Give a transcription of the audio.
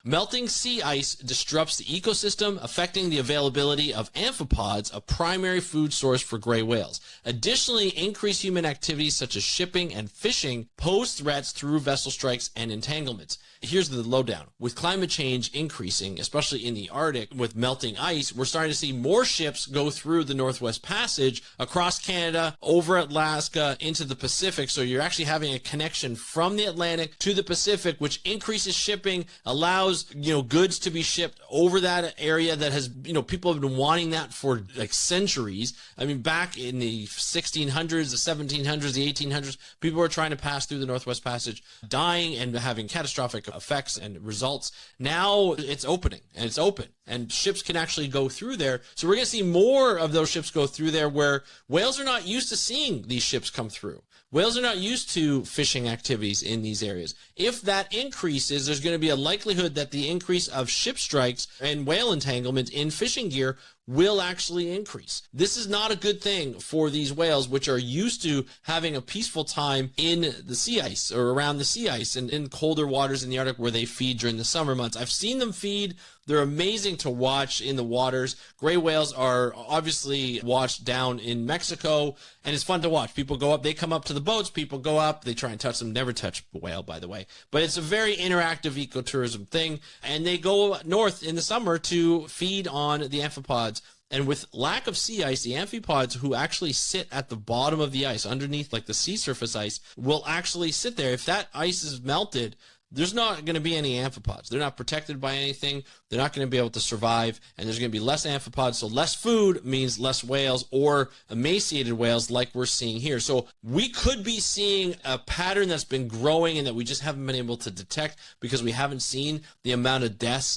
Melting sea ice disrupts the ecosystem, affecting the availability of amphipods, a primary food source for gray whales. Additionally, increased human activities such as shipping and fishing pose threats through vessel strikes and entanglements. Here's the lowdown. With climate change increasing, especially in the Arctic, with melting ice, we're starting to see more ships go through the Northwest Passage across Canada, over Alaska, into the Pacific. So you're actually having a connection from the Atlantic to the Pacific, which increases shipping, allows, goods to be shipped over that area that has, people have been wanting that for like centuries. I mean, back in the 1600s, the 1700s, the 1800s, people were trying to pass through the Northwest Passage, dying and having catastrophic effects and results. Now it's opening, and it's open, and ships can actually go through there. So we're going to see more of those ships go through there, where whales are not used to seeing these ships come through. Whales are not used to fishing activities in these areas. If that increases, there's going to be a likelihood that the increase of ship strikes and whale entanglement in fishing gear will actually increase. This is not a good thing for these whales, which are used to having a peaceful time in the sea ice or around the sea ice and in colder waters in the Arctic where they feed during the summer months. I've seen them feed. They're amazing to watch in the waters. Gray whales are obviously watched down in Mexico, and it's fun to watch. People go up, they come up to the boats, people go up, they try and touch them. Never touch a whale, by the way. But it's a very interactive ecotourism thing, and they go north in the summer to feed on the amphipods. And with lack of sea ice, the amphipods who actually sit at the bottom of the ice, underneath like the sea surface ice, will actually sit there. If that ice is melted, there's not going to be any amphipods. They're not protected by anything. They're not going to be able to survive, and there's going to be less amphipods. So less food means less whales or emaciated whales like we're seeing here. So we could be seeing a pattern that's been growing and that we just haven't been able to detect because we haven't seen the amount of deaths